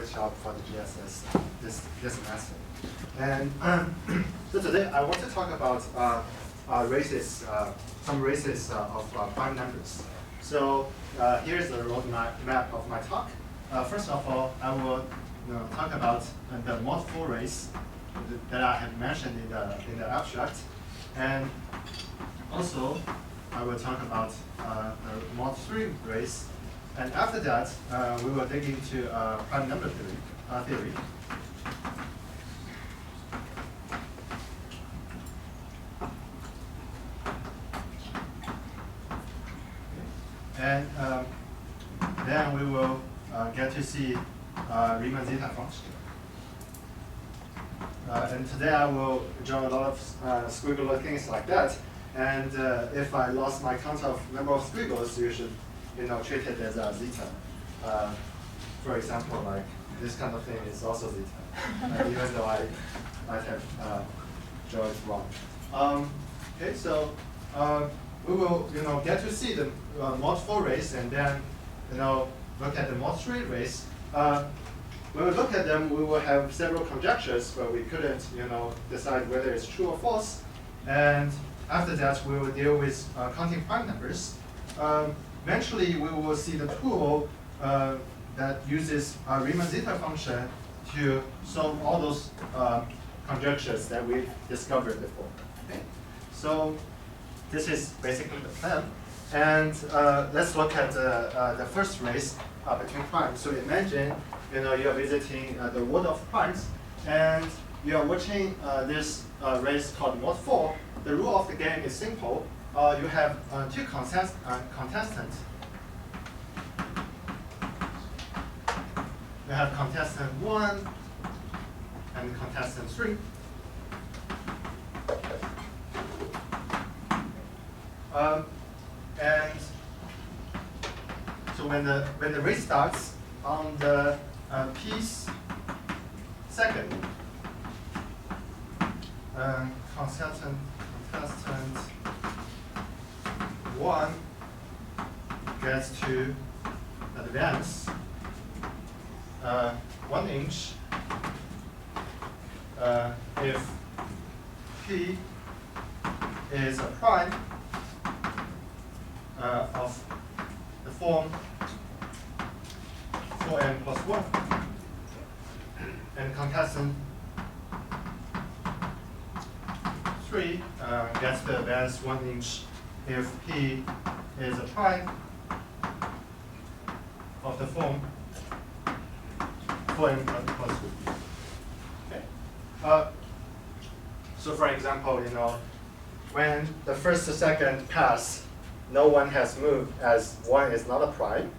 workshop for the GSS this semester. And so today I want to talk about races, some races of prime numbers. So here's the road map of my talk. First of all, I will talk about the mod 4 race that I have mentioned in the abstract, and also I will talk about the mod 3 race. And after that, we will dig into prime number theory. And then we will get to see Riemann zeta function. And today I will draw a lot of squiggly things like that. And if I lost my count of number of squiggles, you should treat it as a zeta. For example, like this kind of thing is also zeta, even though I might have drawn it wrong. Okay, so we will get to see the mod 4 race, and then look at the mod 3 race. When we look at them, we will have several conjectures where we couldn't decide whether it's true or false. And after that, we will deal with counting prime numbers. Eventually, we will see the tool that uses a Riemann zeta function to solve all those conjectures that we've discovered before. Okay? So this is basically the plan. And let's look at the first race between primes. So imagine you're visiting the world of primes, and you're watching this race called mod 4. The rule of the game is simple. You have two contestants. You have contestant 1 and contestant 3. And so when the race starts on the piece second, contestant 1 gets to advance 1 inch if P is a prime of the form 4n plus 1. And contestant 3 gets to advance 1 inch if P is a prime of the form 4n plus 3. Okay. So for example, when the first to second pass, no one has moved as 1 is not a prime,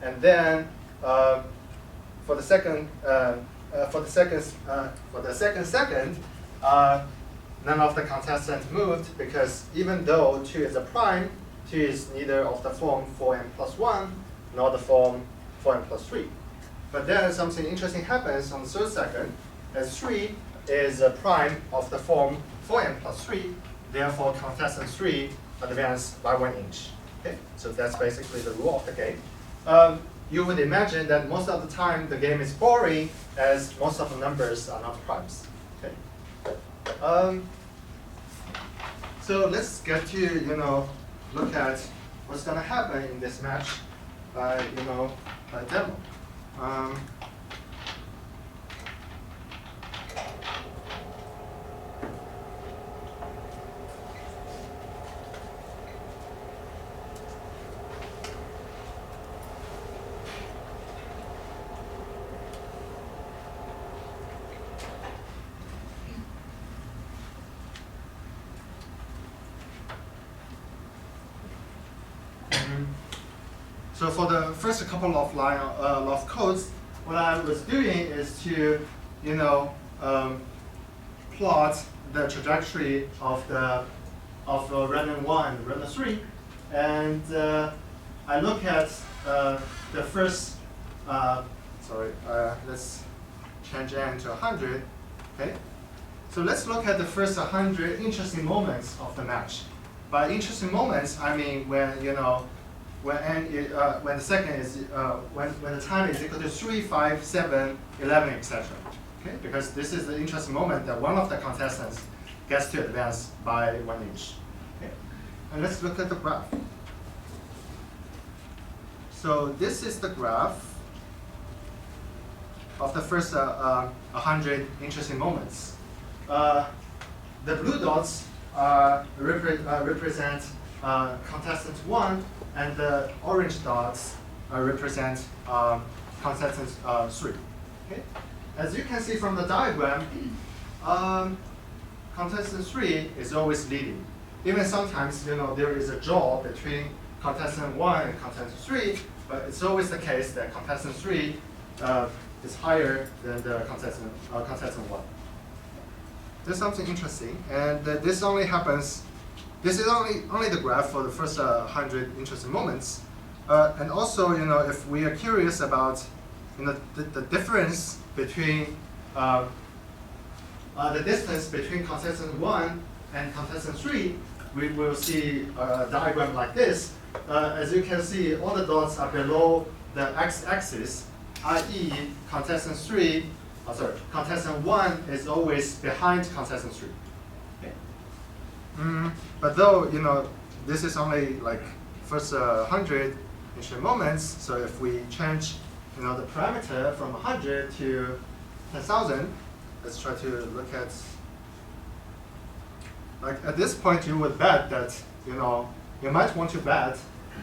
and then for the second second, none of the contestants moved, because even though 2 is a prime, 2 is neither of the form 4n plus 1 nor the form 4n plus 3. But then something interesting happens on the third second, as 3 is a prime of the form 4n plus 3. Therefore, contestant 3 advance by 1 inch. Okay, so that's basically the rule of the game. You would imagine that most of the time the game is boring, as most of the numbers are not primes. Okay. So let's get to look at what's going to happen in this match by demo. So for the first couple of line of codes, what I was doing is to, plot the trajectory of random 1 and random 3, and I look at the first. Let's change n to 100. Okay. So let's look at the first 100 interesting moments of the match. By interesting moments, I mean when when the second is when the time is equal to 3, 5, 7, 11, etc. Okay, because this is the interesting moment that one of the contestants gets to advance by 1 inch. Okay, and let's look at the graph. So this is the graph of the first 100 interesting moments. The blue dots represent contestant 1, and the orange dots represent contestant 3. Okay? As you can see from the diagram, contestant 3 is always leading. Even sometimes, there is a draw between contestant 1 and contestant 3, but it's always the case that contestant 3 is higher than the contestant 1. There's something interesting, and this only happens. This is only the graph for the first 100 interesting moments, and also, if we are curious about, the difference between the distance between contestant 1 and contestant 3, we will see a diagram like this. As you can see, all the dots are below the x-axis, i.e., contestant 1 is always behind contestant 3. Okay. But though, this is only like first 100 initial moments, so if we change, the parameter from 100 to 10,000, let's try to look at, like at this point you would bet that, you might want to bet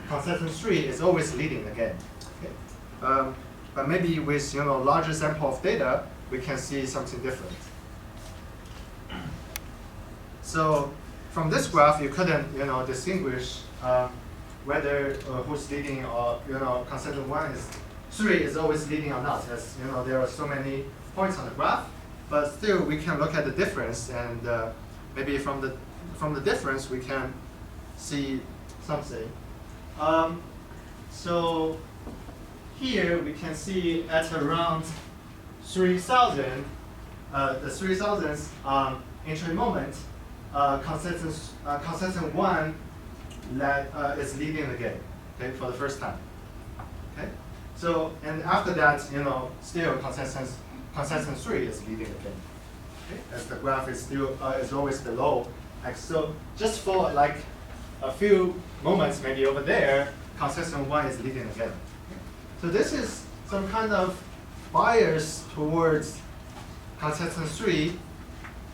contestant 3 is always leading again. Okay. But maybe with larger sample of data, we can see something different. So from this graph, you couldn't distinguish whether who's leading or contestant 3 is always leading or not, as there are so many points on the graph. But still, we can look at the difference, and maybe from the difference we can see something. So here we can see at around 3,000, the 3,000th entry moment, contestant 1 is leading the game, okay, for the first time. Okay, so and after that, still contestant 3 is leading the game. Okay, as the graph is still is always below x. So just for like a few moments, maybe over there, contestant 1 is leading the game. So this is some kind of bias towards contestant 3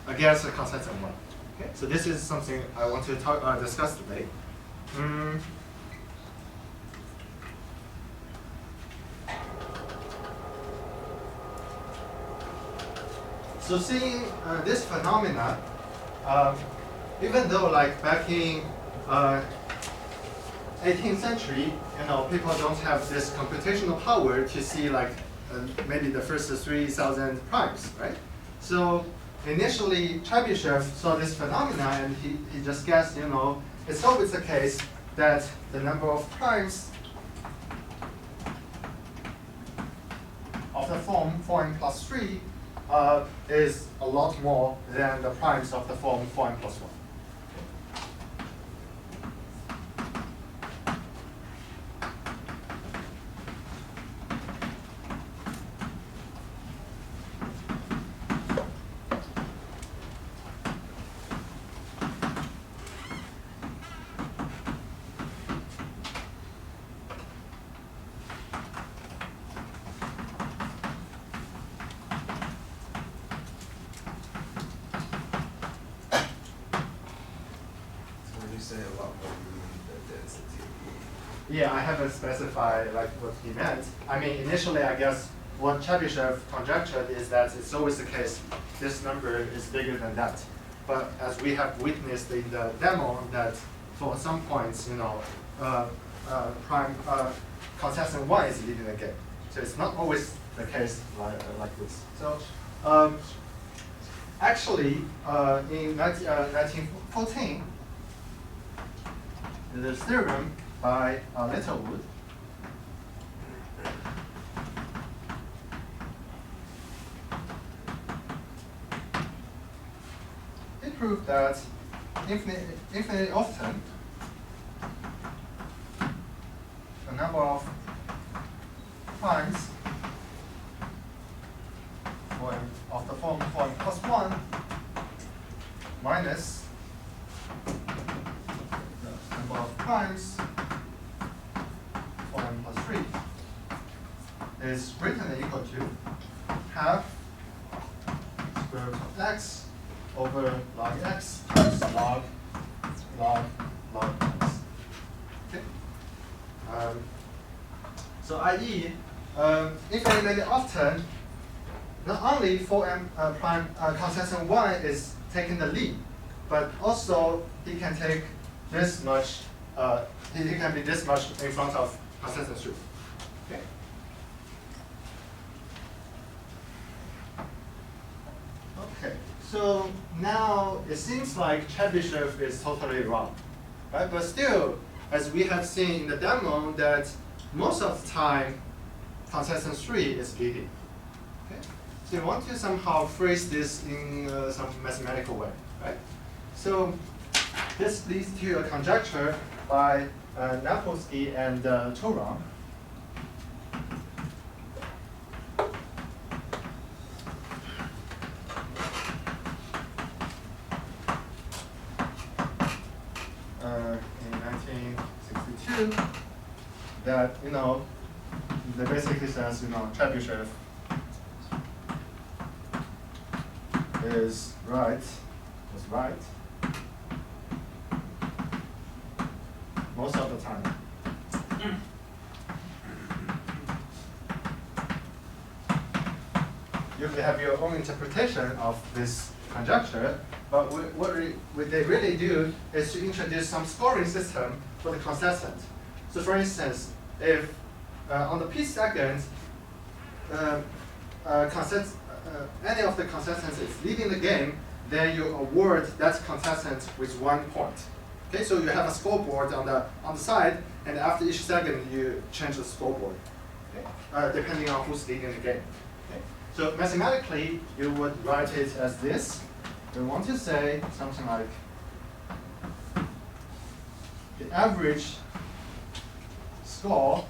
against the contestant 1. Okay, so this is something I want to discuss today. So seeing this phenomena, even though like back in 18th century, people don't have this computational power to see like maybe the first 3,000 primes, right? So initially, Tchebychev saw this phenomena, and he just guessed, it's always the case that the number of primes of the form 4n plus 3 is a lot more than the primes of the form 4n plus 1. Yeah, I haven't specified like what he meant. I mean, initially, I guess what Tchebychev conjectured is that it's always the case this number is bigger than that. But as we have witnessed in the demo, that for some points, contestant 1 is leading the game. So it's not always the case like this. So actually, in 1914, there's a theorem by Littlewood. It proved that infinitely often of the form 4m plus 1 minus the number of primes 4m plus 3 is greater than or equal to half square root of x over log x times log x. Okay. So i.e., infinitely often, not only 4m prime consistent 1 is taking the lead, but also he can take this much, he can be this much in front of consistent 3. Okay. Okay, so now it seems like Tchebychev is totally wrong, right? But still, as we have seen in the demo, that most of the time, consistent 3 is leading. Okay? So you want to somehow phrase this in some mathematical way, right? So this leads to a conjecture by Napolsky and Turan. In 1962, that they basically says Tchebychev is right, most of the time. You can have your own interpretation of this conjecture, but what they really do is to introduce some scoring system for the consistent. So for instance, if on the p-second, any of the consistents is leading the game, then you award that contestant with 1 point. Okay, so you have a scoreboard on the side, and after each second you change the scoreboard, okay? Depending on who's leading the game. Okay? So mathematically, you would write it as this. We want to say something like the average score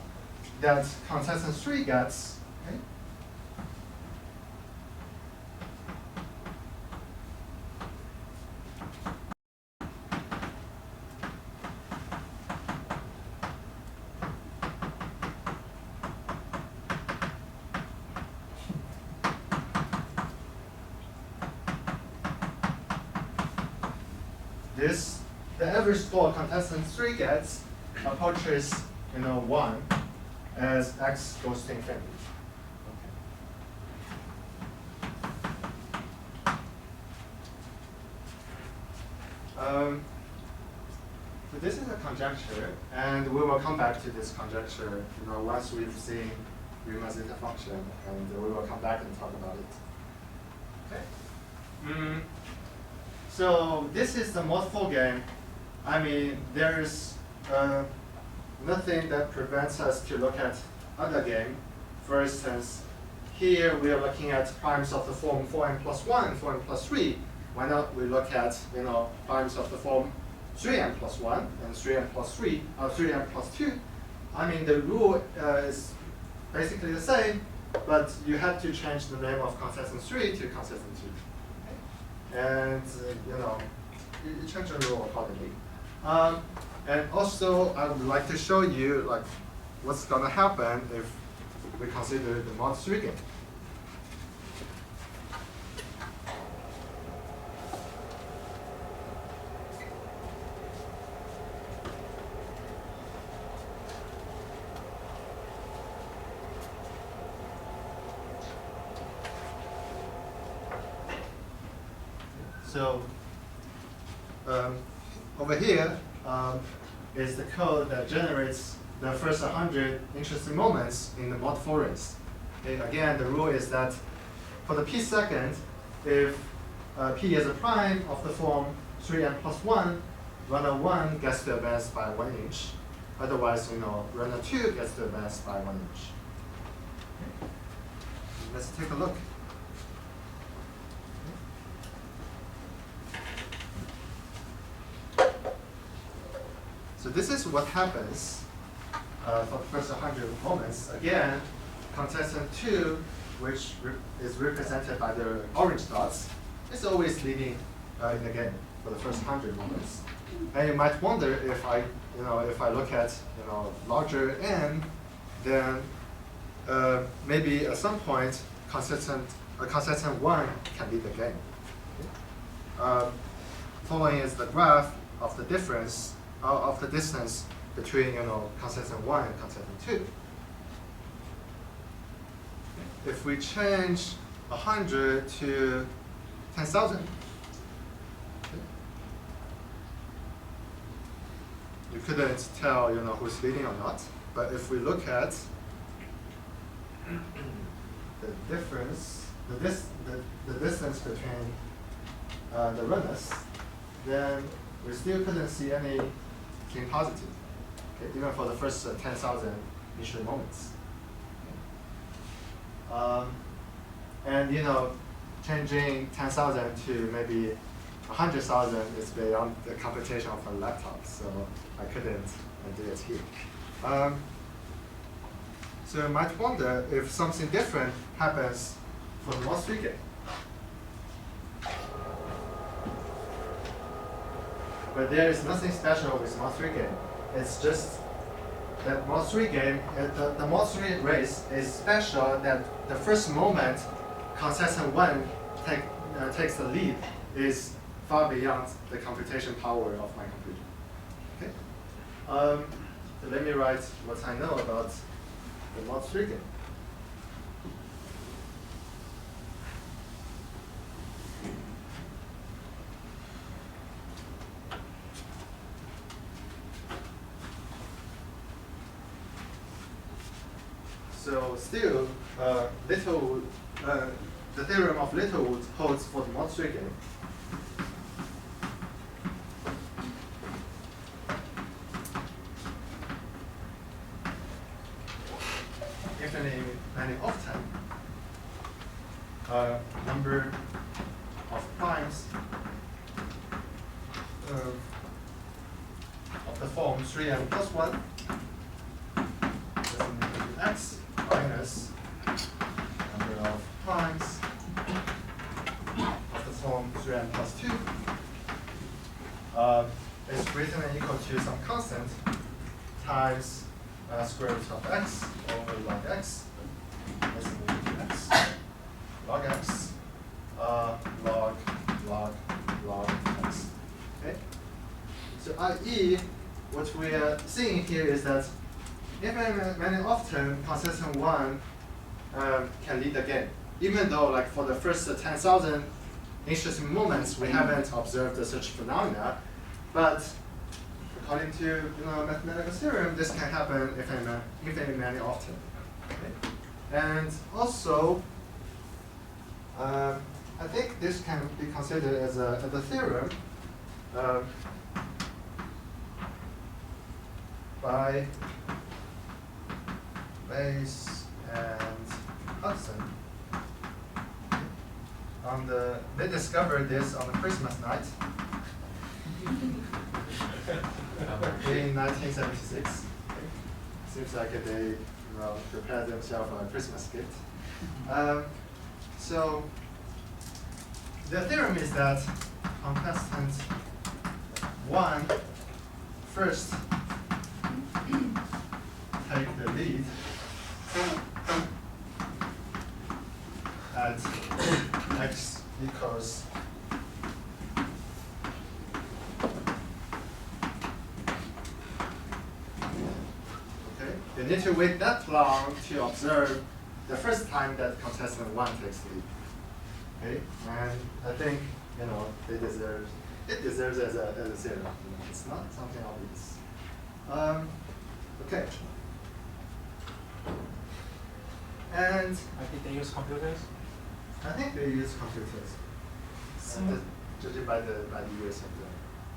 that contestant 3 gets. Okay? The average score contestant 3 gets approaches 1 as x goes to infinity. Okay. So this is a conjecture, and we will come back to this conjecture once we've seen Riemann's zeta function, and we will come back and talk about it. Okay. So this is the multiple game. I mean, there's nothing that prevents us to look at other game. For instance, here we are looking at primes of the form 4m plus 1, 4m plus 3. Why not we look at primes of the form 3m plus 1 and 3m plus 3, or 3m plus 2? I mean, the rule is basically the same, but you have to change the name of consistent 3 to consistent 2. And you change the rule accordingly. And also, I would like to show you what's going to happen if we consider the mod 3 game. So over here is the code that generates the first 100 interesting moments in the mod 4 race. Okay, again, the rule is that for the p-second, if p is a prime of the form 3m plus 1, runner 1 gets to advance by 1 inch. Otherwise, runner 2 gets to advance by 1 inch. Okay. Let's take a look. So this is what happens for the first 100 moments. Again, contestant 2 which is represented by the orange dots, is always leading in the game for the first 100 moments. And you might wonder if if I look at larger n, then maybe at some point consistent 1 can lead the game. Following is the graph of the difference of the distance between consistent 1 and consistent 2. If we change 100 to 10,000, you couldn't tell who's leading or not. But if we look at the difference, the distance between the runners, then we still couldn't see anything positive, okay, even for the first 10,000 initial moments. And changing 10,000 to maybe 100,000 is beyond the computation of a laptop, so I couldn't do it here. So you might wonder if something different happens for the mod 3 game. But there is nothing special with mod 3 game. It's just that mod 3 game, the mod 3 race is special that the first moment contestant 1 takes the lead is far beyond the computation power of my computer. Okay? So let me write what I know about the mod 3 game. So still, Littlewood, the theorem of Littlewood holds for the mod 3 game. Many often, number of primes of the form 3n plus 1 is equal to x minus number of primes of the form 3n plus 2 is greater than or equal to some constant times square root of x over log x is equal to x log x log x. Okay? So i.e., what we are seeing here is that if many often consistent 1 can lead the game, even though like for the first 10,000 interesting moments we haven't observed such phenomena, but according to mathematical theorem, this can happen if many often. Okay? And also, I think this can be considered as a theorem by Bayes and Hudson. They discovered this on the Christmas night in 1976. Seems like they prepared themselves a Christmas gift. So the theorem is that contestant 1 first take the lead at x equals you need to wait that long to observe the first time that contestant 1 takes the lead. Okay, and I think it deserves as a theorem. It's not something obvious. Okay. And I think they use computers. I think they use computers. So judging by the years of the.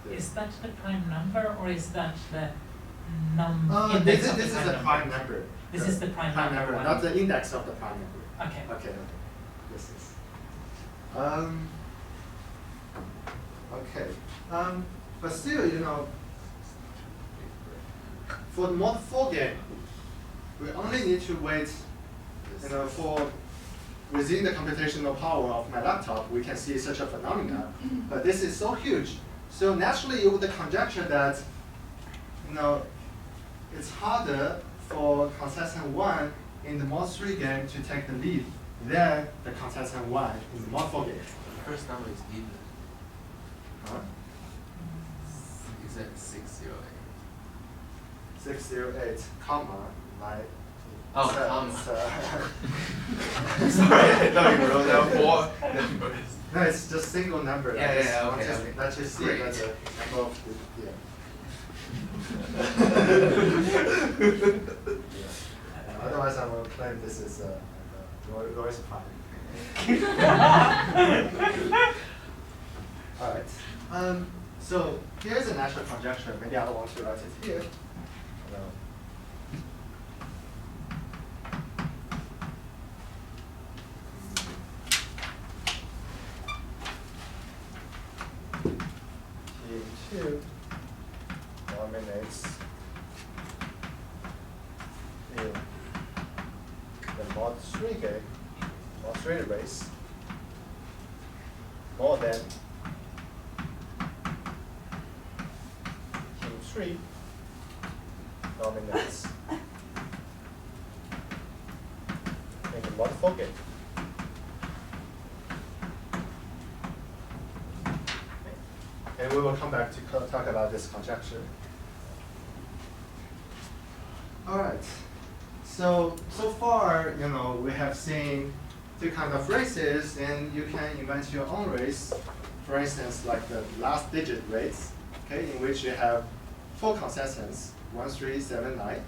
is that the prime number or is that the number? This is the prime number. This is the prime number one. Not the index of the prime number. Okay. Okay. This is. Okay. But still, for the mod 4 game, we only need to wait, for within the computational power of my laptop, we can see such a phenomenon. But this is so huge. So naturally, you would conjecture that, it's harder for contestant 1 in the mod 3 game to take the lead than the contestant 1 in the mod 4 game. The first number is even. Huh? Is that 608? 608, comma, my. Oh, it's, comma. It's, Sorry, I thought you wrote down 4 numbers. no, it's just single number. Yeah, I just yeah, want okay, to okay. let you see Great. that the number of the, yeah. Otherwise, I will claim this is Roy's prime. All right. So here's a natural conjecture. Maybe I don't want to write it here. T2 dominates in the mod 3 game, mod 3 race, more than Team 3 dominates in the mod 4 game. And we will come back to talk about this conjecture. All right. So far, we have seen two kinds of races, and you can invent your own race. For instance, like the last digit race, okay, in which you have 4 contestants, 1, 3, 7, 9,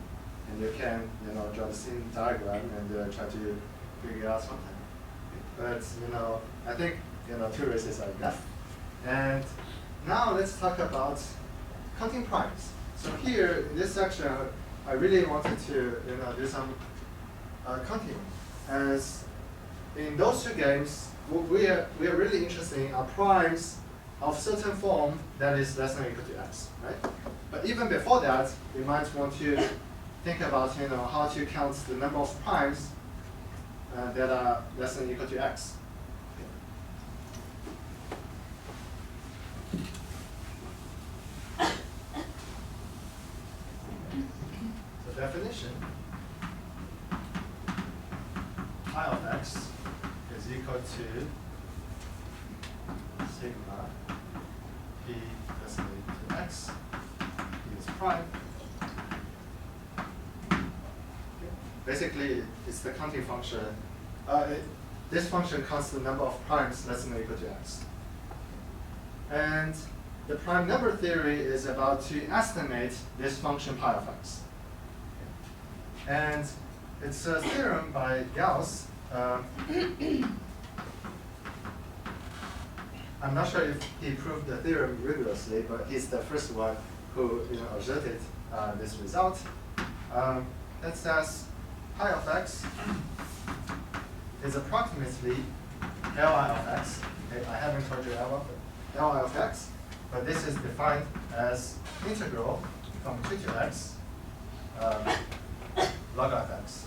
and you can, draw the scene diagram and try to figure out something. But I think 2 races are enough. And now let's talk about counting primes. So here in this section, I really wanted to do some counting, as in those 2 games, we are really interested in are primes of certain form that is less than or equal to x, right? But even before that, we might want to think about how to count the number of primes that are less than or equal to x. Definition, I of x is equal to sigma p decimated to x, p is prime. Basically, it's the counting function. This function counts the number of primes less than or equal to x. And the prime number theory is about to estimate this function pi of x. And it's a theorem by Gauss. I'm not sure if he proved the theorem rigorously, but he's the first one who asserted this result. That says pi of x is approximately Li of x. Okay, I haven't told you Li of x, but this is defined as integral from 2 to x log of x.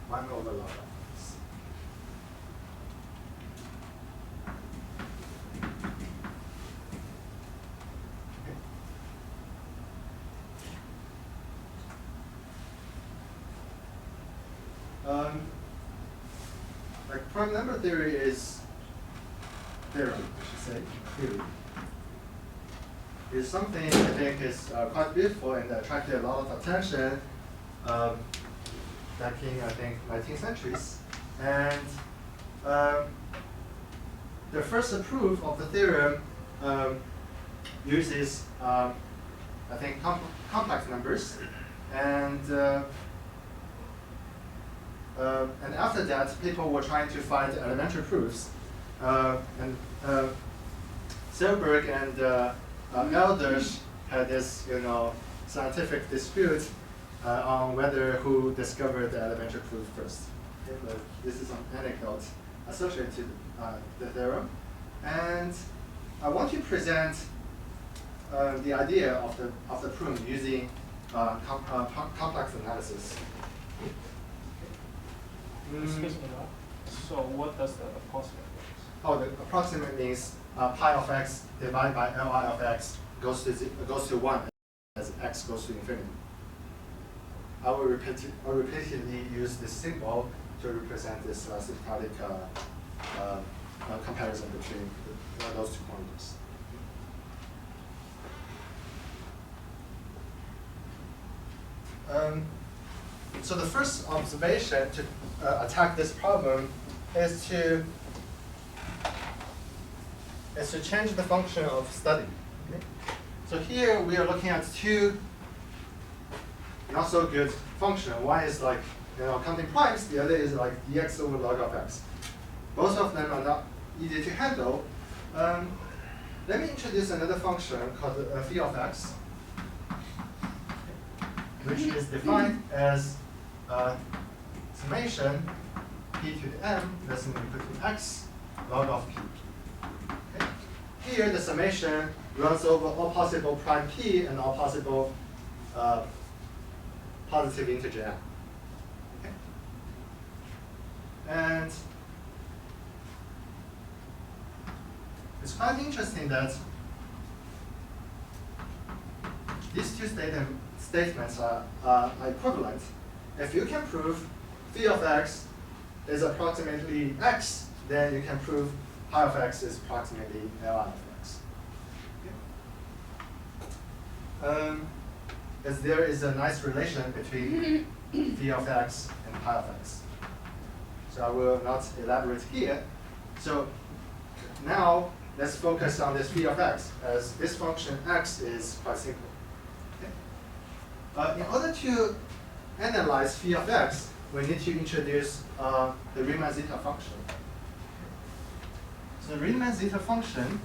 1 over log of x. Like prime number theory is theorem, I should say, theory. Is something I think is quite beautiful and attracted a lot of attention back in, I think, 19th centuries. And the first proof of the theorem uses, I think, complex numbers. And after that, people were trying to find elementary proofs. And Selberg and Elders had this, scientific dispute on whether who discovered the elementary proof first. Okay, but this is an anecdote associated to the theorem, and I want to present the idea of the proof using complex analysis. Excuse me, so what does the approximate mean? Oh, the approximate means pi of x divided by Li of x goes to 1 as x goes to infinity. I will repeatedly use this symbol to represent this symptotic comparison between those two pointers. So the first observation to attack this problem is to change the function of study. Okay? So here we are looking at two not so good function. One is like counting primes, the other is like dx over log of x. Both of them are not easy to handle. Let me introduce another function called phi of x, which is defined as summation p to the m less than or equal to x log of p. Okay? Here the summation runs over all possible prime p and all possible positive integer m. Okay? And it's quite interesting that these two statements are equivalent. If you can prove phi of x is approximately x, then you can prove pi of x is approximately Li of x. Okay. As there is a nice relation between phi of x and pi of x. So I will not elaborate here. So now let's focus on this phi of x, as this function x is quite simple. Okay. In order to analyze phi of x, we need to introduce the Riemann zeta function. So the Riemann zeta function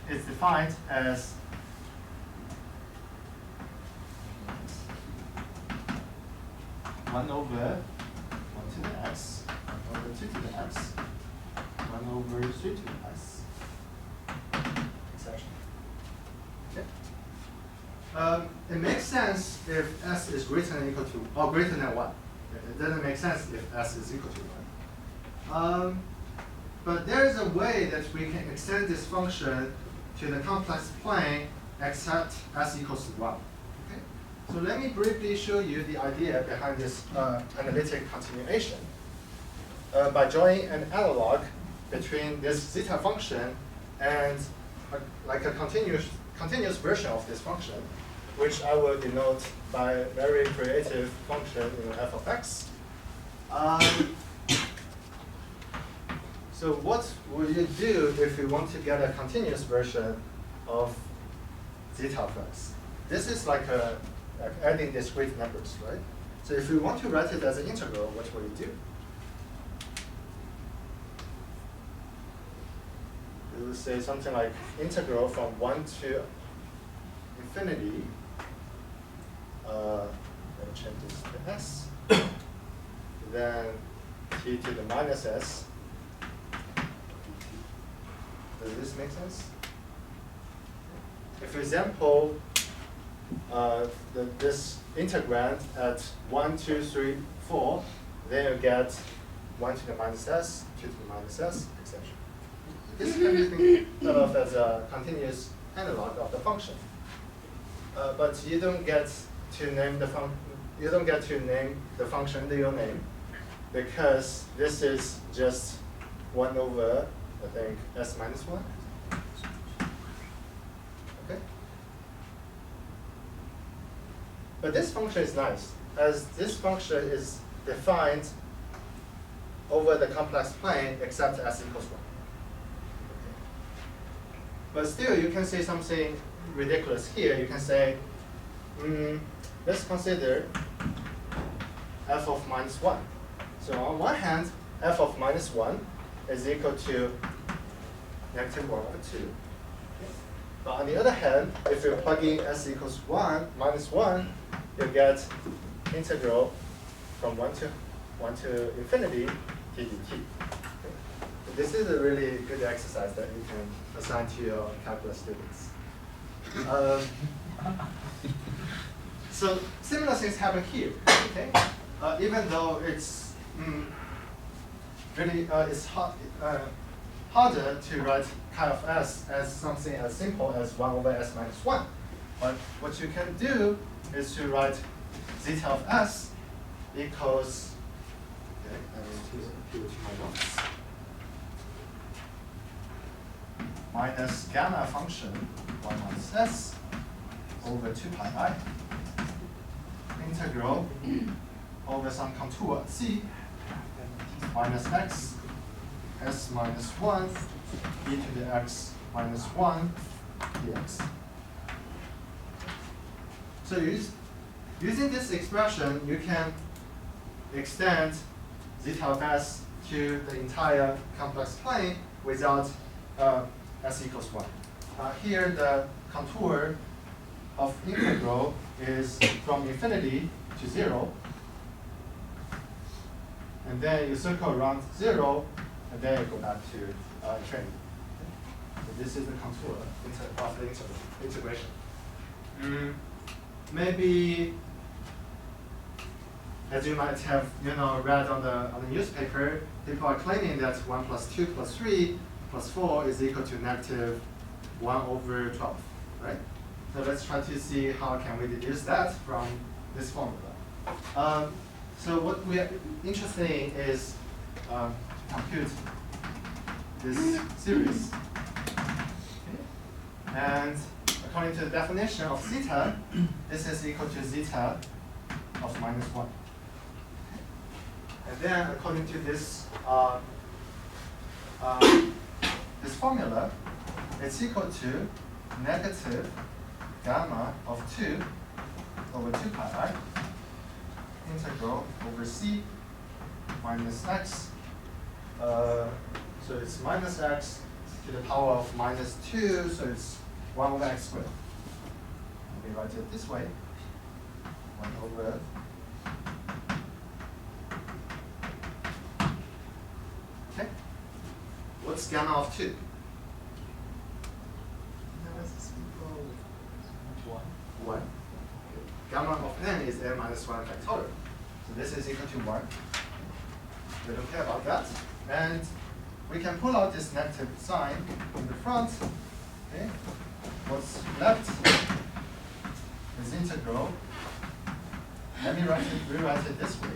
is defined as one over 1 to the x, 1 over 2 to the x, 1 over 3 to the x, etc. Okay. It makes sense if s is greater than equal to, or greater than 1. It doesn't make sense if s is equal to 1. But there is a way that we can extend this function to the complex plane except s equals to 1. Okay? So let me briefly show you the idea behind this analytic continuation by drawing an analog between this zeta function and like a continuous version of this function, which I will denote by a very creative function f of x. So what will you do if you want to get a continuous version of zeta of x? This is like adding discrete numbers, right? So if you want to write it as an integral, what will you do? You will say something like integral from 1 to infinity. Let me change this to s. Then t to the minus s. Does this make sense? If, for example, this integrand at 1, 2, 3, 4, then you get 1 to the minus s, 2 to the minus s, etc. This can be thought of as a continuous analog of the function. But you don't get to name the function under your name, because this is just 1 over, I think, s minus 1. Okay? But this function is nice, as this function is defined over the complex plane except s equals 1. Okay. But still, you can say something ridiculous here. You can say, let's consider f of minus 1. So on one hand, f of minus 1 is equal to negative 1 over 2. But on the other hand, if you plug in s equals 1, minus 1, you get integral from 1 to infinity t dt. Okay. This is a really good exercise that you can assign to your calculus students. So similar things happen here. Okay, even though it's really it's harder to write chi of s as something as simple as 1 over s minus 1. But what you can do is to write zeta of s equals, okay, I will do my notes, minus gamma function 1 minus s over 2 pi I integral over some contour c minus x s minus 1 e to the x minus 1 dx. So using this expression, you can extend zeta of s to the entire complex plane without s equals 1. Here, the contour of integral is from infinity to 0. And then you circle around 0, and then you go back to infinity. So this is the contour of the integration. Maybe, as you might have read on the newspaper, people are claiming that 1 plus 2 plus 3 plus 4 is equal to negative 1 over 12, right? So let's try to see how can we deduce that from this formula. So what we are interested in is to compute this series. Okay. And according to the definition of zeta, this is equal to zeta of minus 1. And then according to this this formula, it's equal to negative gamma of 2 over 2 pi I integral over c minus x. So it's minus x to the power of minus 2, so it's 1 over x squared. We write it this way, 1 over okay. What's gamma of 2? One. Okay. Gamma of n is n minus 1 factorial. So this is equal to 1. We don't care about that. And we can pull out this negative sign in the front. Okay. What's left is integral. Let me rewrite it this way.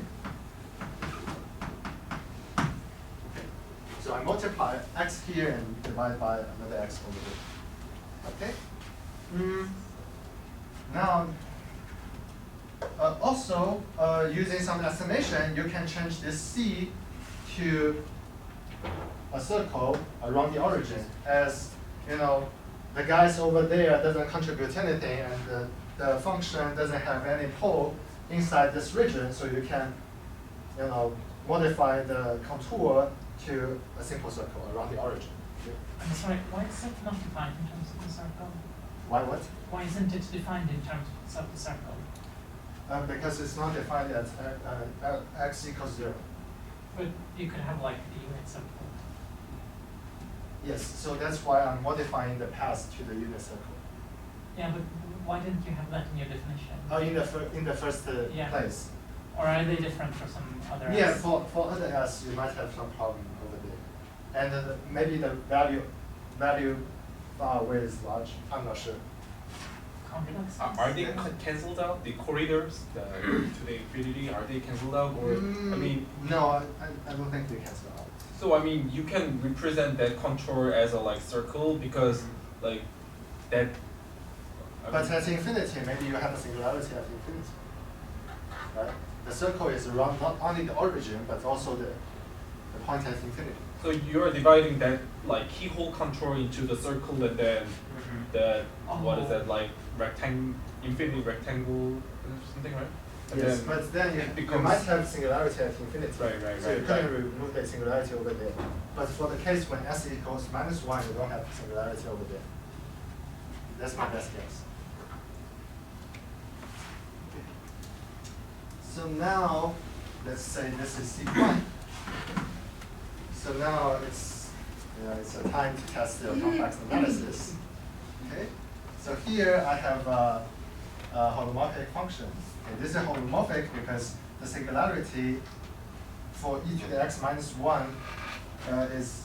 Okay. So I multiply x here and divide by another x over there. Okay. Now, also using some estimation, you can change this c to a circle around the origin, as the guys over there doesn't contribute anything, and the function doesn't have any pole inside this region, so you can modify the contour to a simple circle around the origin. I'm sorry, why is it not defined in terms of the circle? Why what? Why isn't it defined in terms of the circle? Because it's not defined at x equals 0. But you could have like the unit circle. Yes, so that's why I'm modifying the path to the unit circle. Yeah, but why didn't you have that in your definition? Oh, in the first Yeah. place. Or are they different for some other Yeah, S? for other s, you might have some problem over there, and maybe the value far away is large. I'm not sure. Complex? Are they cancelled out? The corridors to the infinity, are they cancelled out? Or I mean, no, I don't think they cancel out. so I mean, you can represent that contour as a circle because like that. But at infinity, maybe you have a singularity at infinity, right? The circle is around not only the origin, but also the point at infinity. So you're dividing that keyhole contour into the circle and then the what is that infinity rectangle or something, right? And Yes, then but then it you might have singularity at infinity. Right, So you couldn't remove the singularity over there. But for the case when s equals minus 1, you don't have singularity over there. That's my best guess. So now, let's say this is C prime. So now it's a time to test the complex analysis. Okay. So here I have holomorphic function. Okay, this is holomorphic because the singularity for e to the x minus 1 is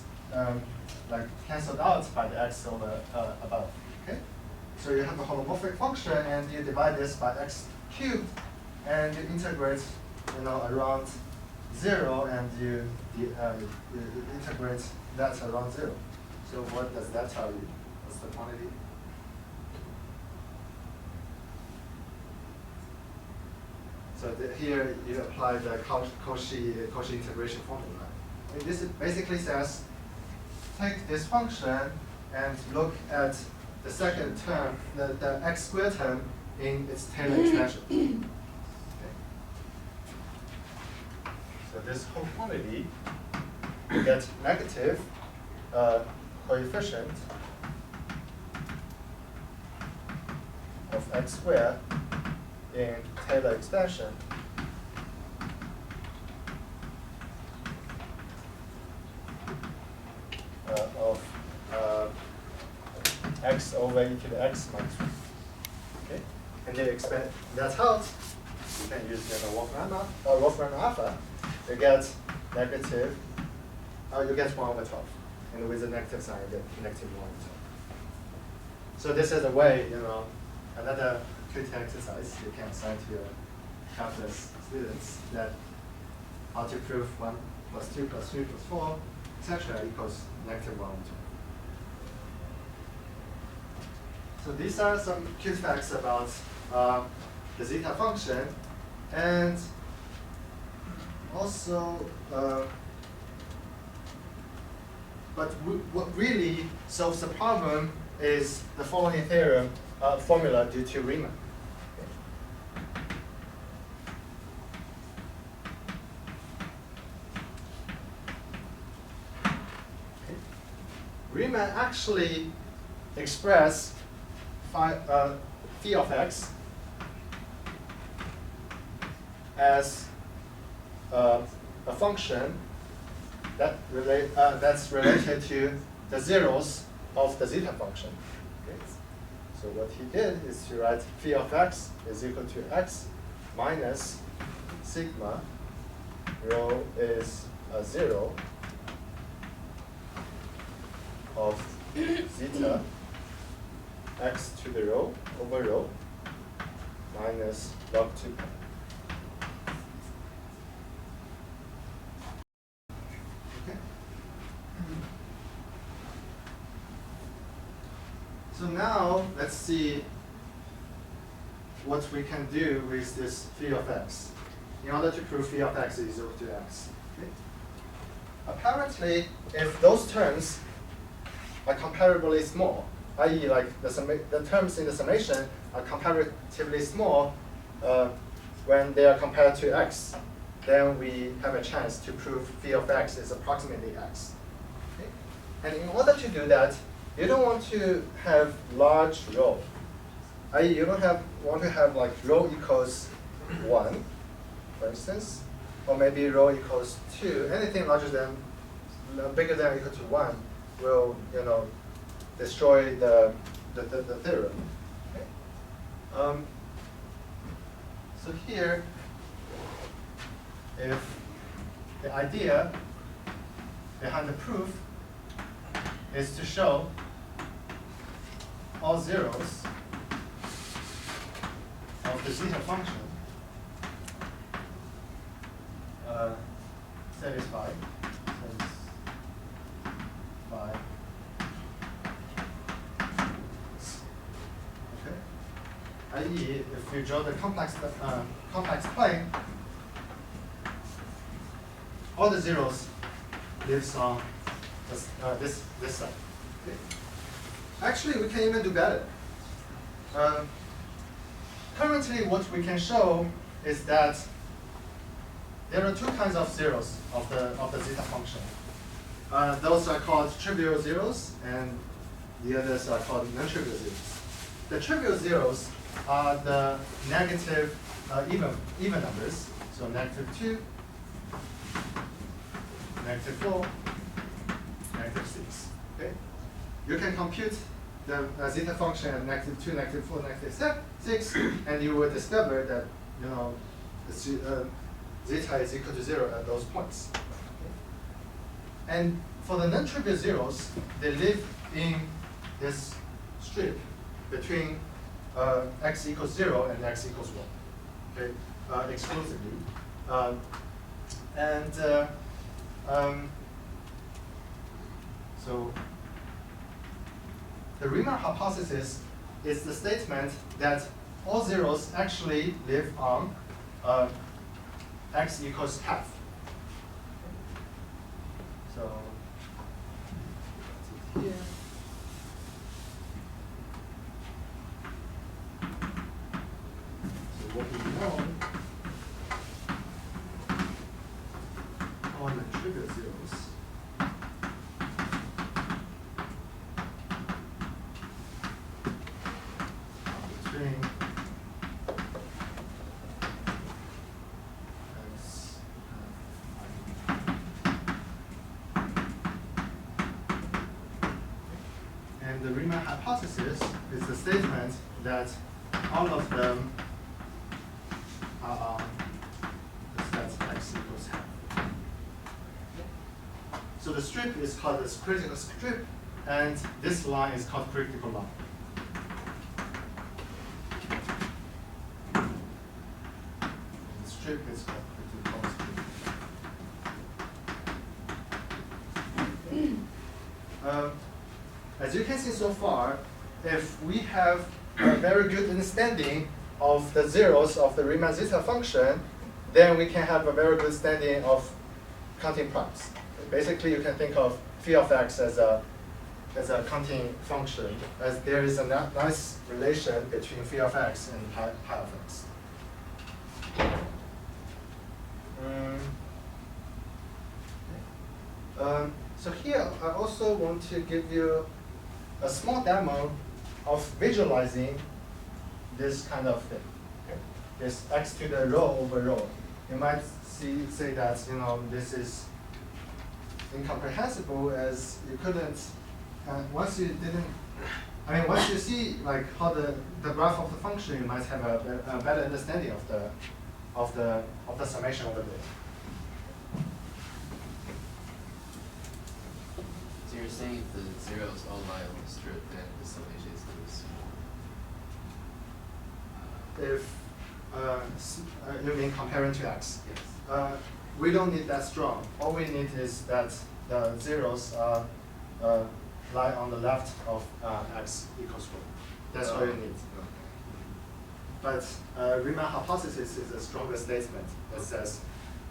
like cancelled out by the x over above. Okay, so you have a holomorphic function, and you divide this by x cubed, and you integrate, around 0, and you integrate that around 0. So what does that tell you? What's the quantity? So here you apply the Cauchy integration formula. And this basically says, take this function and look at the second term, the x squared term in its Taylor expansion. Okay. So this whole quantity, you get negative coefficient of x squared in Taylor expansion of x over e to the x minus 1. Okay, and you expand that out. You can use Wolfram alpha. You get negative. You get 1 over 12, and with the negative sign, you get negative 1 over 12. So this is a way, another quick exercise you can assign to your calculus students, that how to prove 1 plus 2 plus 3 plus 4, etc. equals negative 1 over 12. So these are some cute facts about the zeta function, and also, but what really solves the problem is the following theorem formula due to Riemann. Okay. Riemann actually express phi of x as a function that's related to the zeros of the zeta function. Okay. So what he did is to write phi of x is equal to x minus sigma rho is a 0 of zeta x to the rho over rho minus log 2 pi. Okay. So now let's see what we can do with this phi of x in order to prove phi of x is equal to x. Okay. Apparently, if those terms are comparably small, i.e. like the terms in the summation are comparatively small when they are compared to x, then we have a chance to prove phi of x is approximately x. Okay? And in order to do that, you don't want to have large rho. I.e. you don't want to have like rho equals 1, for instance, or maybe rho equals 2. Anything bigger than or equal to 1 will, destroy the theorem. Okay? So here, if the idea behind the proof is to show all zeros of the zeta function satisfy. Okay. I.e., if you draw the complex plane, all the zeros lives on this side. Okay. Actually, we can even do better. Currently, what we can show is that there are two kinds of zeros of the zeta function. Those are called trivial zeros, and the others are called non-trivial zeros. The trivial zeros are the negative even numbers, so negative 2, negative 4, negative 6. Okay? You can compute the zeta function at -2, -4, -6, and you will discover that the zeta is equal to 0 at those points. And for the non-trivial zeros, they live in this strip between x equals 0 and x equals 1, okay, exclusively. So the Riemann hypothesis is the statement that all zeros actually live on x equals half. So here. So what we know on the trivial zeros between and the Riemann hypothesis is the statement that all of them are on the set x equals half. So the strip is called the critical strip, and this line is called critical line. And the strip is called critical strip. As you can see so far, if we have a very good understanding of the zeros of the Riemann zeta function, then we can have a very good understanding of counting primes. Basically, you can think of phi of x as a counting function, as there is a nice relation between phi of x and pi of x. So here, I also want to give you a small demo of visualizing this kind of thing. Okay? This x to the rho over rho. You might say that this is incomprehensible, as you couldn't. Once you see like how the graph of the function, you might have a better understanding of the summation over there. So you're saying if the zeros all lie on the strip, then the summation is going to be small. If you mean comparing to x? Yes. We don't need that strong. All we need is that the zeros lie on the left of x equals 1. That's all you need. But Riemann hypothesis is a stronger statement that says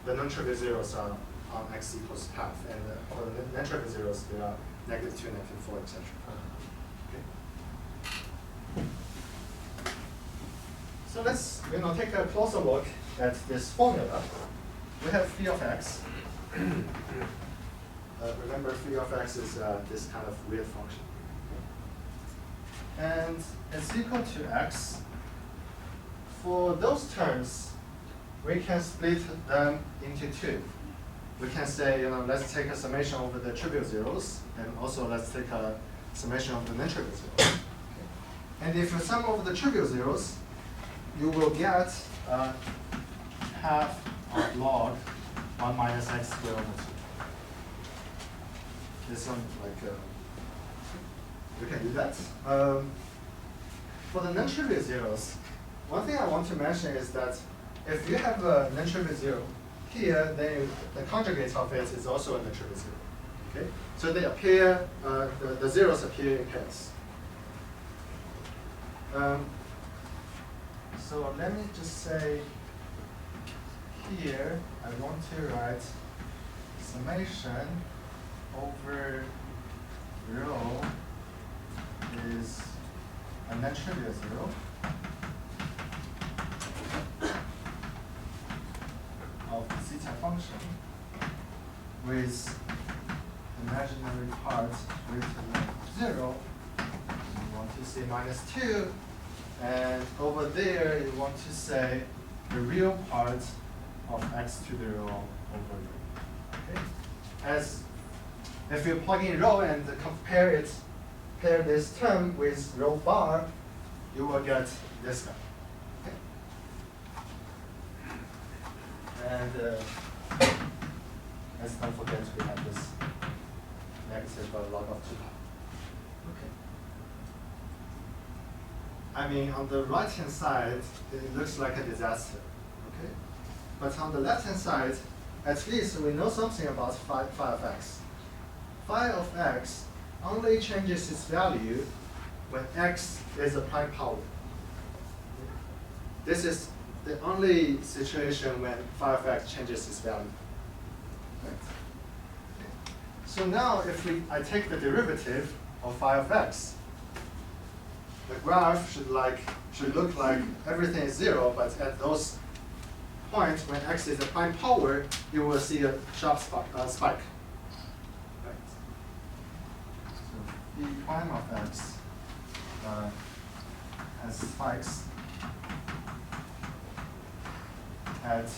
the non-trivial zeros are on x equals half, and for the non-trivial zeros, they are -2, -4, etc. Okay. So let's take a closer look at this formula. We have phi of x. Remember, phi of x is this kind of weird function. And it's equal to x. For those terms, we can split them into two. We can say, let's take a summation over the trivial zeros, and also let's take a summation of the non-trivial zeros. And if you sum over the trivial zeros, you will get half of log 1 minus x squared over 2. This one, we can do that. For the non-trivial zeros, one thing I want to mention is that if you have a non-trivial zero here, then the conjugate of it is also a non-trivial zero. Okay? So they appear, the zeros appear in pairs. So let me just say here, I want to write summation over rho is a non-trivial zero. Of the zeta function with imaginary part greater than 0. You want to say -2, and over there you want to say the real part of x to the rho over rho. Okay? As if you plug in rho and compare it pair this term with rho bar, you will get this guy. Okay? And let's don't forget we have this negative log of 2 pi. Okay. I mean, on the right-hand side, it looks like a disaster. Okay? But on the left-hand side, at least we know something about phi of x. Phi of x only changes its value when x is a prime power. This is the only situation when phi of x changes its value. Right? Okay. So now if I take the derivative of phi of x, the graph should look like everything is 0, but at those points when x is a prime power, you will see a sharp spike. Right. So b prime of x has spikes at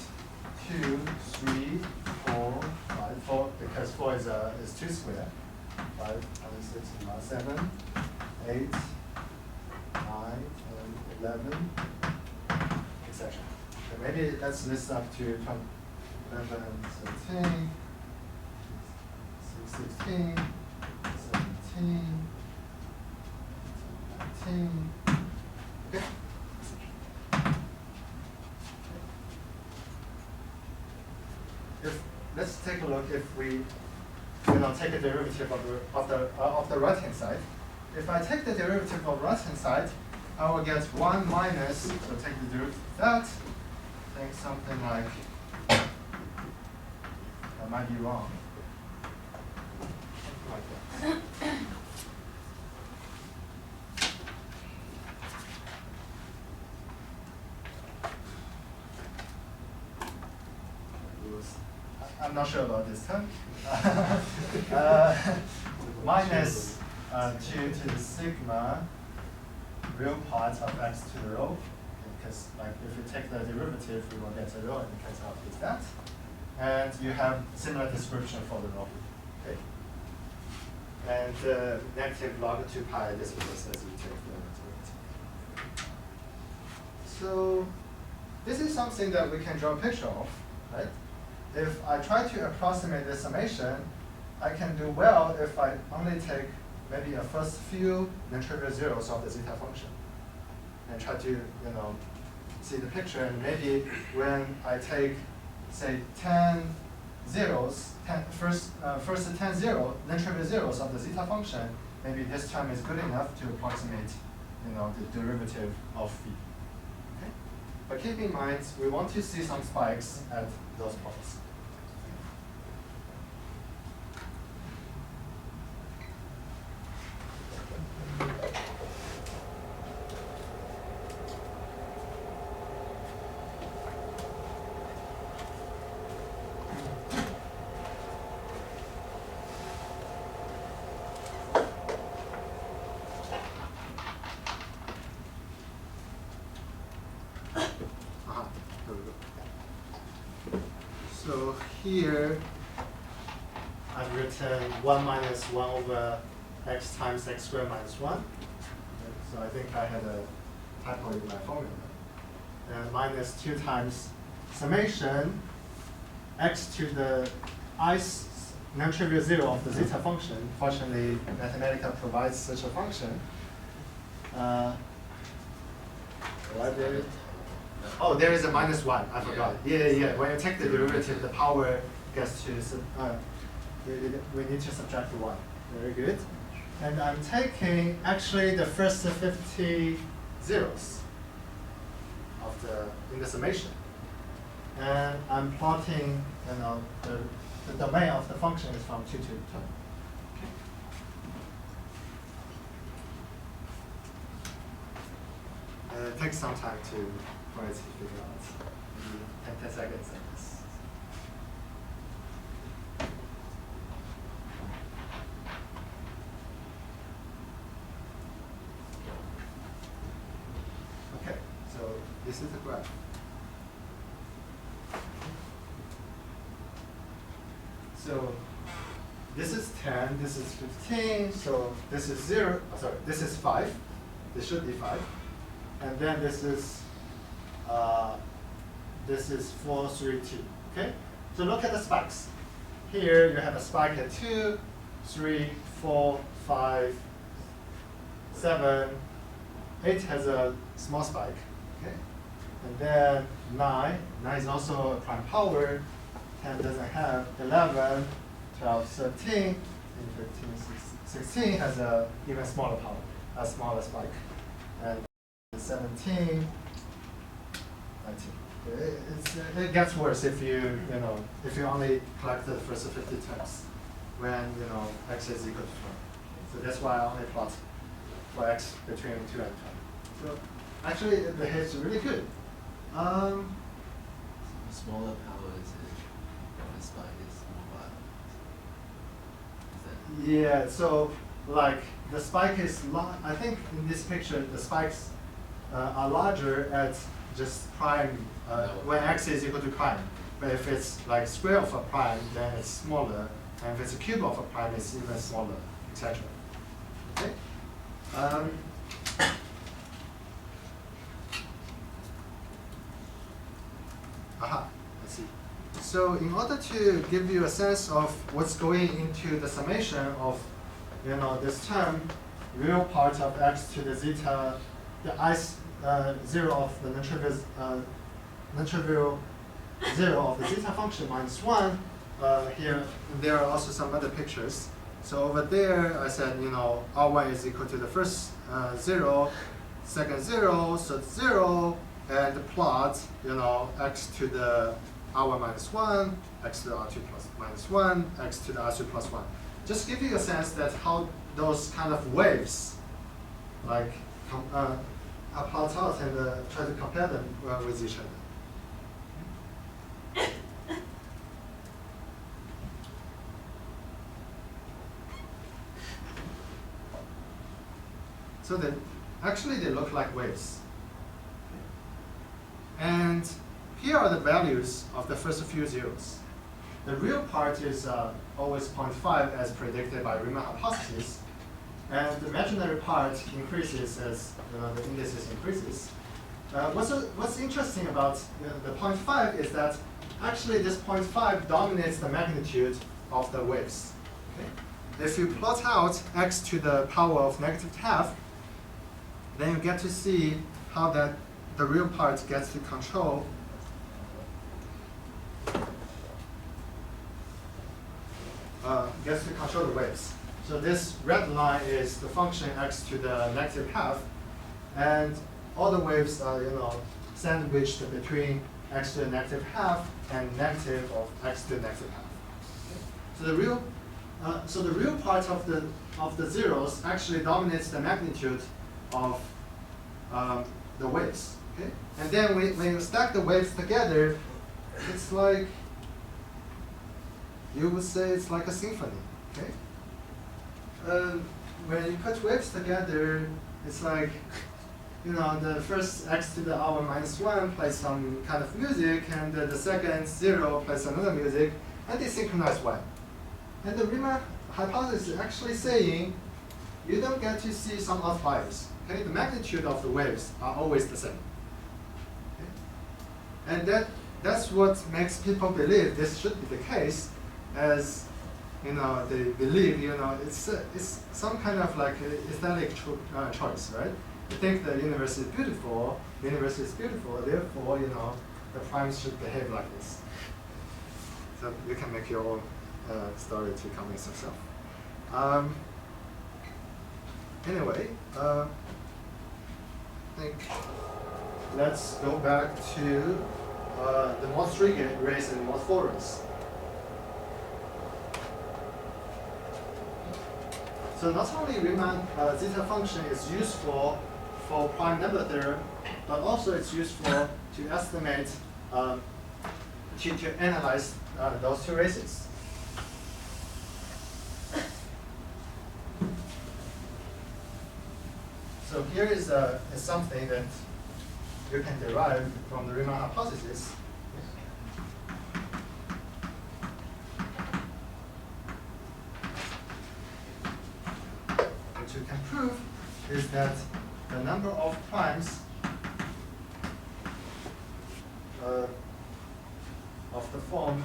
2, 3, 4, 5, 4, because 4 is 2 squared. 5, 6, 7, 8, 9, 10, 11, etc. So maybe let's list up to 11, 13, 16, 17, 19. Okay. Let's take a look if we take a derivative of the right hand side. If I take the derivative of right hand side, I will get 1 minus, so take the derivative of that, think something like, I might be wrong. Something like that. I'm not sure about this term. Minus 2 to the sigma real part of x to the rho, because if you take the derivative, you will get a rho in the case of that. And you have similar description for the rho. Okay? And negative log 2 pi, this is just as you take the derivative. So this is something that we can draw a picture of, right? If I try to approximate the summation, I can do well if I only take maybe a first few non-trivial zeros of the zeta function and try to see the picture. And maybe when I take, say, 10 zeros, first 10 non-trivial zeros of the zeta function, maybe this term is good enough to approximate the derivative of phi. Okay? But keep in mind, we want to see some spikes at those points. So here, I've written 1 minus 1 over x times x squared minus 1. So I think I had a typo in my formula. And minus 2 times summation x to the ith non-trivial 0 of the zeta function. Fortunately, Mathematica provides such a function. Oh, there is a minus 1. I forgot. Yeah. When you take the derivative, the power gets to, we need to subtract the 1. Very good. And I'm taking actually the first 50 zeros in the summation. And I'm plotting, the domain of the function is from 2 to 10. It takes some time for it to figure out. Maybe 10 seconds like this. Okay, so this is the graph. So this is 10, this is 15, so this is 0, oh, sorry, this is 5. This should be 5. And then this is 4, 3, 2. Okay? So look at the spikes. Here you have a spike at 2, 3, 4, 5, 7, 8 has a small spike. Okay? And then 9 is also a prime power. 10 doesn't have 11, 12, 13, and 15, 16 has a even smaller power, a smaller spike. And 17, 19. It gets worse if you only collect the first 50 terms when x is equal to 12. So that's why I only plot for x between 2 and 12. So actually it behaves really good. Smaller powers and the spike is more violent. Is that Yeah, so like the spike is I think in this picture the spikes are larger at just prime when x is equal to prime. But if it's like square of a prime, then it's smaller. And if it's a cube of a prime, it's even smaller, etc. Okay. Aha, I see. So in order to give you a sense of what's going into the summation of this term, real part of x to the zeta, the I0 of the non-trivial 0 of the zeta function minus 1, here there are also some other pictures. So over there I said R1 is equal to the first 0, second 0, third 0, and plot x to the R1 minus 1, x to the R2 plus minus 1, x to the R3 plus 1. Just give you a sense that how those kind of waves like are plotted out and try to compare them with each other. So actually they look like waves. And here are the values of the first few zeros. The real part is always 0.5 as predicted by Riemann hypothesis. And the imaginary part increases as the indices increases. What's interesting about the 0.5 is that actually this 0.5 dominates the magnitude of the waves. Okay? If you plot out x to the power of -12, then you get to see how the real part gets to control the waves. So this red line is the function x to the -12, and all the waves are sandwiched between x to the -12 and negative of x to the -12. So the real part of the zeros actually dominates the magnitude of the waves. Okay, and then when you stack the waves together, it's like you would say it's like a symphony. Okay. When you put waves together, it's like the first x to the R1 minus 1 plays some kind of music, and the second 0 plays another music, and they synchronize well. And the Riemann hypothesis is actually saying you don't get to see some outliers. Okay, the magnitude of the waves are always the same. Okay? And that's what makes people believe this should be the case, as they believe it's some kind of like aesthetic choice, right? You think the universe is beautiful, therefore the primes should behave like this. So you can make your own story to convince yourself. Anyway, I think let's go back to the mod 3 rays and mod 4 rays. So not only Riemann zeta function is useful for prime number theorem, but also it's useful to estimate, to analyze those two races. So here is something that you can derive from the Riemann hypothesis. is that the number of primes of the form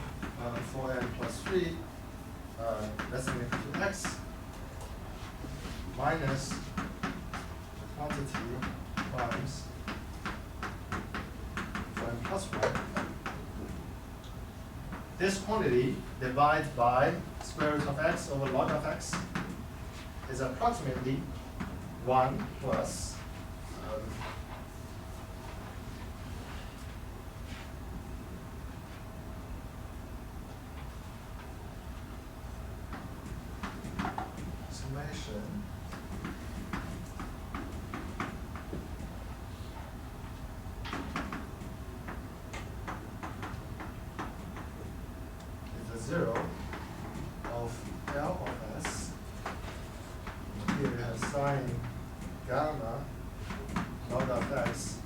4n plus 3 less than or equal to x minus the quantity primes 4n plus 1. This quantity divided by square root of x over log of x is approximately 1 plus summation is the 0 of L of S. Here we have sine gamma log of x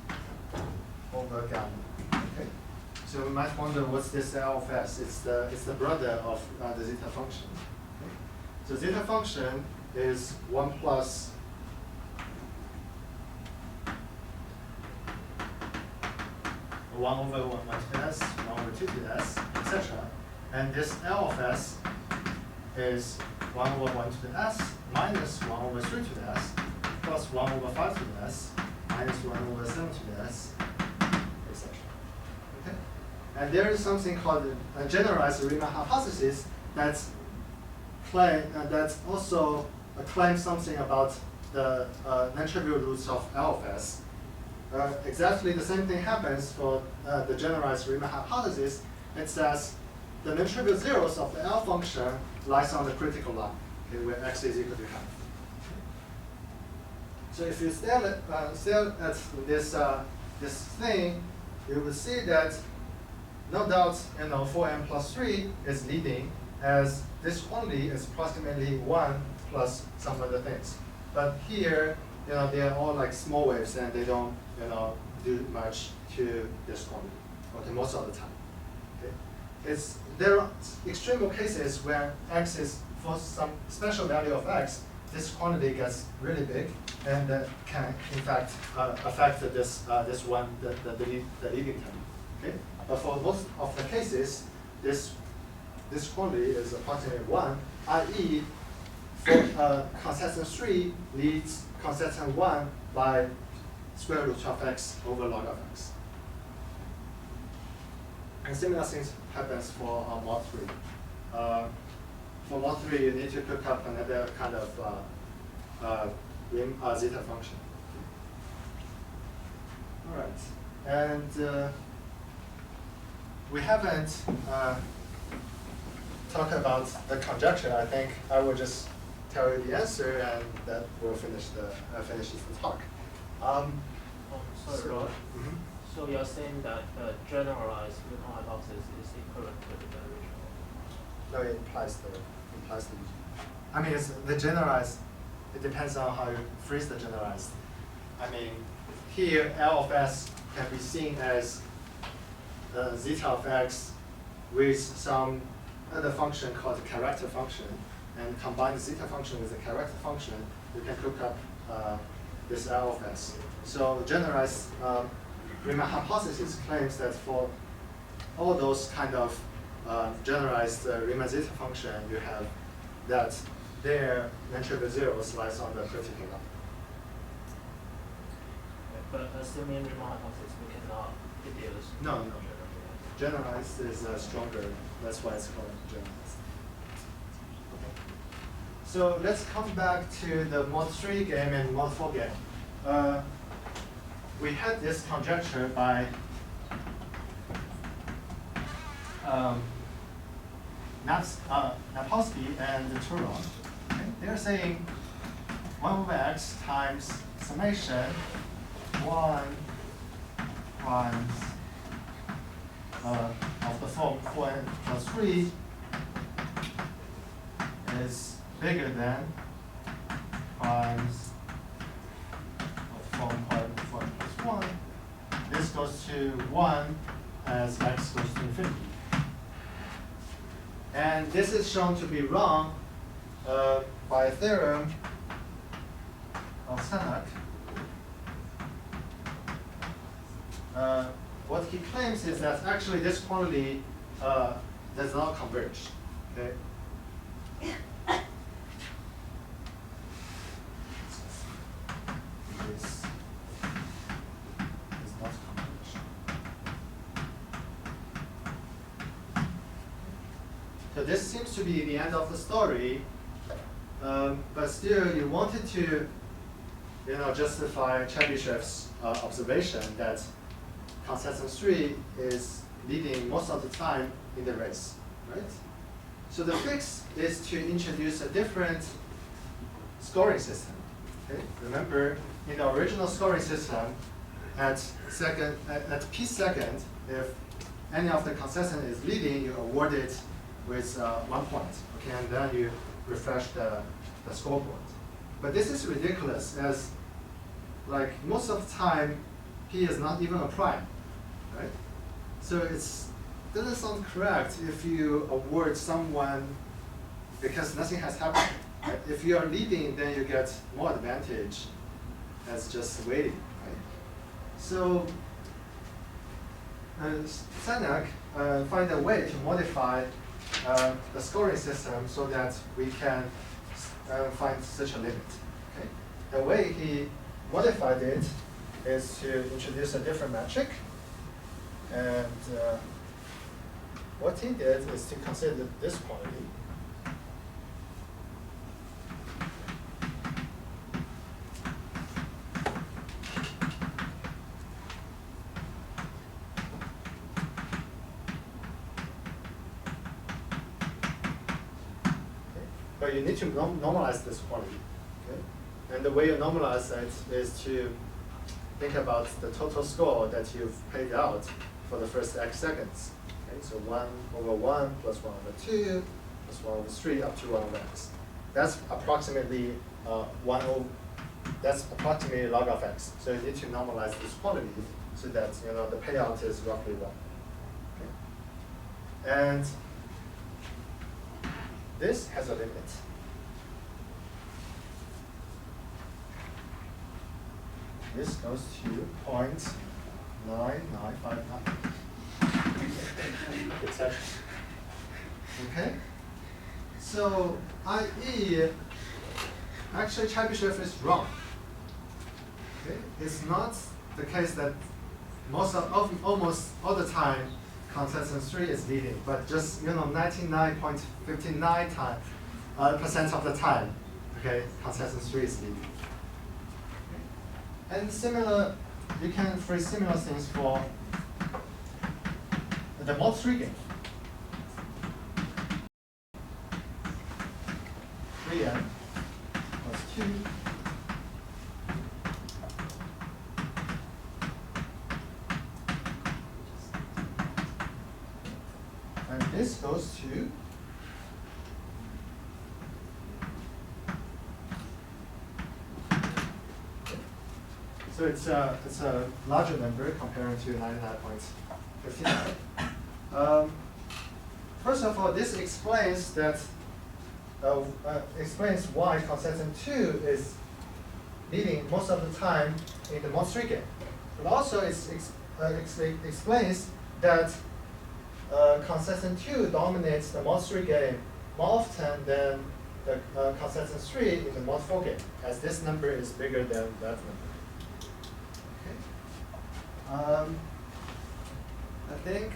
over gamma. Okay. So we might wonder what's this L of S? It's the brother of the zeta function. Okay. So zeta function is 1 plus one over 1 minus s, 1 over 2 to the s, etc. And this L of s is 1 over 1 to the s minus 1 over 3 to the s plus 1 over 5 to the s minus 1 over 7 to the s, etc. Okay? And there is something called a generalized Riemann hypothesis that's also claims something about the non-trivial roots of L of s. Exactly the same thing happens for the generalized Riemann hypothesis. It says the non-trivial zeros of the L function lies on the critical line, okay, where x is equal to half. So if you stare at this thing, you will see that no doubt 4n plus 3 is leading, as this quantity is approximately 1 plus some other things. But here, they are all like small waves, and they don't do much to this quantity, okay, most of the time. Okay? There are extreme cases where x is, for some special value of x, this quantity gets really big, and can in fact affect this one, the leading term. Okay? But for most of the cases, this quantity is approximately 1, i.e., for constant 3 leads constant 1 by square root of x over log of x. And similar things happens for mod 3. For mod 3, you need to cook up another kind of zeta function. All right, and we haven't talked about the conjecture. I think I will just tell you the answer, and that will finish the talk. Sorry, Rod. Mhm. So you're saying that the generalized Riemann hypothesis is equivalent to the original? No, it implies the. I mean, it's the generalized. It depends on how you phrase the generalized. I mean, here L of s can be seen as zeta of x with some other function called the character function, and combine the zeta function with the character function, you can cook up this L of s. So generalized Riemann hypothesis claims that for all those kind of generalized Riemann zeta function, you have that their non-trivial zeros lies on the critical line. But assuming Riemann hypothesis, we cannot deduce. No. Generalized is stronger. That's why it's called generalized. Okay. So let's come back to the mod 3 game and mod 4 game. We had this conjecture by Napolsky and Turan. Okay? They're saying 1 over x times summation 1 times of the form 4n plus 3 is bigger than primes of the form 4n plus 1. This goes to 1 as x goes to infinity. And this is shown to be wrong by a theorem of Sanak, what he claims is that actually this quantity does not converge. Okay. This does not converge. So this seems to be the end of the story, but still you wanted to, justify Tchebychev's observation that Contestant 3 is leading most of the time in the race, right? So the fix is to introduce a different scoring system. Okay? Remember, in the original scoring system, at p second, if any of the contestant is leading, you award it with 1 point. Okay, and then you refresh the scoreboard. But this is ridiculous, as like most of the time, p is not even a prime, right? So it doesn't sound correct if you award someone because nothing has happened. Right? If you are leading, then you get more advantage as just waiting, right? So Sanak find a way to modify the scoring system so that we can find such a limit. Okay? The way he modified it is to introduce a different metric, and what he did is to consider this quantity. But you need to normalize this quantity. Okay? And the way you normalize it is to think about the total score that you've paid out for the first x seconds. Okay? So 1/1 plus 1/2 plus 1/3 up to 1/x. That's approximately that's approximately log of x. So you need to normalize this quantity so that the payout is roughly 1. Okay? And this has a limit. This goes to 0.9959. Okay? So, i.e., actually Tchebychev is wrong. Okay? It's not the case that almost all the time Contestant 3 is leading, but just 99.59% of the time, okay, Contestant 3 is leading. Okay. And similar, you can phrase similar things for the mod 3 game. 3n plus 2. And this goes to so it's a larger number comparing to 99.59. First of all, this explains that explains why Contestant 2 is leading most of the time in the mod 3 game. But also it explains that Contestant 2 dominates the mod 3 game more often than the Contestant 3 in the mod 4 game, as this number is bigger than that number. Okay. I think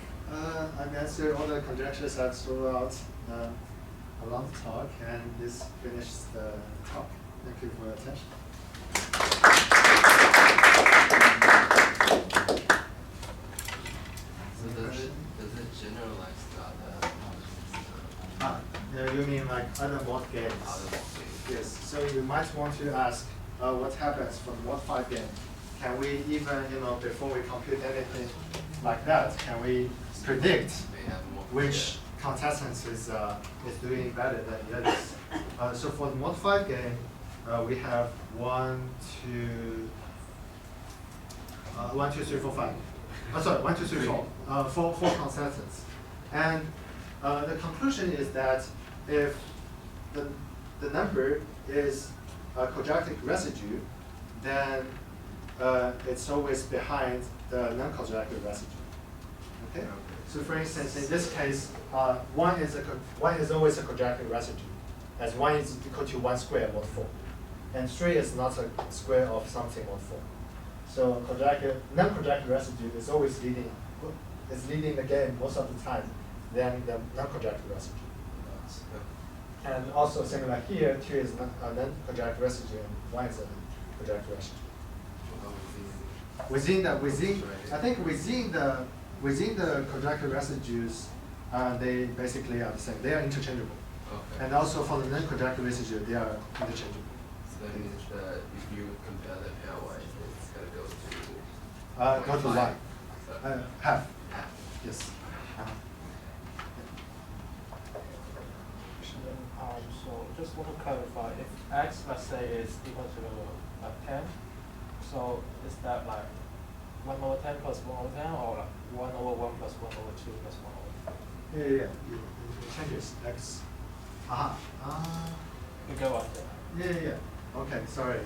I've answered all the conjectures I've thrown out a long talk, and this finishes the talk. Thank you for your attention. So does it generalize to other You mean like other mod games? other games? Yes. So you might want to ask what happens for the mod 5 game. Can we even, before we compute anything like that, can we predict They have more which contestants is doing better than the others? So for the mod 5 game, we have 1, 2, 3, 4, 5. Sorry, 1, 2, 3, 4. Four contestants. And the conclusion is that if the number is a quadratic residue, then it's always behind the non-quadratic residue. Okay? So for instance, in this case, 1 is always a quadratic residue, as 1 is equal to 1 square mod 4. And 3 is not a square of something mod 4. So non-quadratic residue is always leading the game most of the time than the non-quadratic residue. And also similar here, 2 is a non-quadratic residue and 1 is a quadratic residue. I think within the quadratic residues, they basically are the same. They are interchangeable. Okay. And also for the non-quadratic residue, they are interchangeable. So that means that if you compare the pairwise, it's going to go to Go to y. Half. half. Yes. So just want to clarify, if x, let's say, is equal to 10, so is that like 1 over 10 plus 1 over 10, or like 1 over 1 plus 1 over 2 plus 1 over 4? Yeah. It changes x. You get what I'm saying? Yeah. Okay, sorry.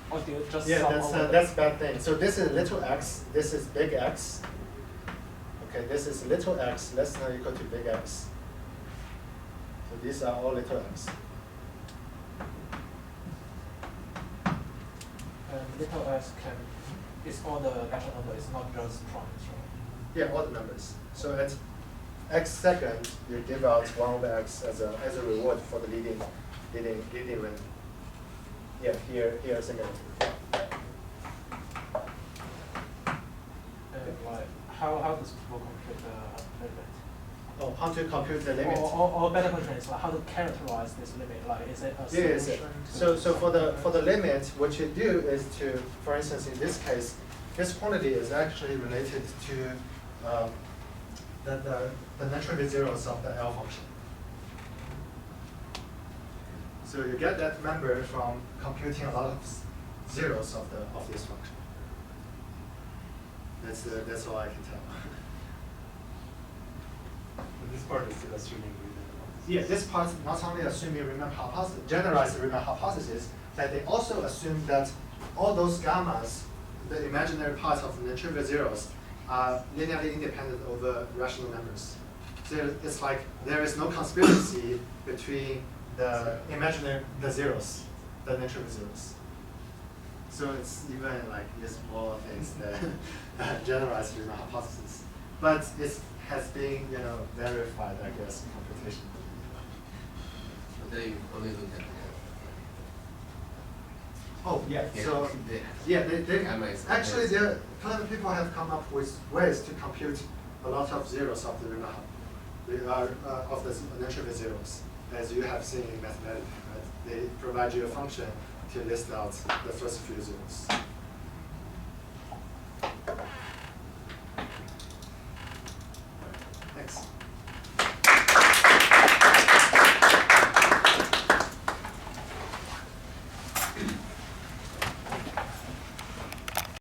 Or do you just Yeah, sum over that's bad thing. So this is little x, this is big X. Okay, this is little x less than or equal to big X. So these are all little x. And little s it's all the natural number, it's not just primes, right? Yeah, all the numbers. So at x second, you give out 1 over x as a reward for the leading ring. Yeah, here second. And like, how does people compute the limit? Oh, how to compute the limit? Or better question is like how to characterize this limit? Like, is it a Yes. solution? So for the limit, what you do is to, for instance, in this case, this quantity is actually related to the natural zeros of the L function. So you get that number from computing a lot of zeros of this function. That's all I can tell. This part is still assuming Riemann. Yeah, this part not only assuming Riemann hypothesis, generalized Riemann hypothesis, but they also assume that all those gammas, the imaginary part of the trivial zeros, are linearly independent over rational numbers. So it's like there is no conspiracy between the zeros, the non-trivial zeros. So it's even like these small things that generalize Riemann hypothesis, but it has been verified, I guess, in computation. But then you only look at Oh yeah. the So yeah. they Gamma is actually clever people have come up with ways to compute a lot of zeros of the Riemann of the non-trivial zeros, as you have seen in mathematics. Right? They provide you a function to list out the first few zeros.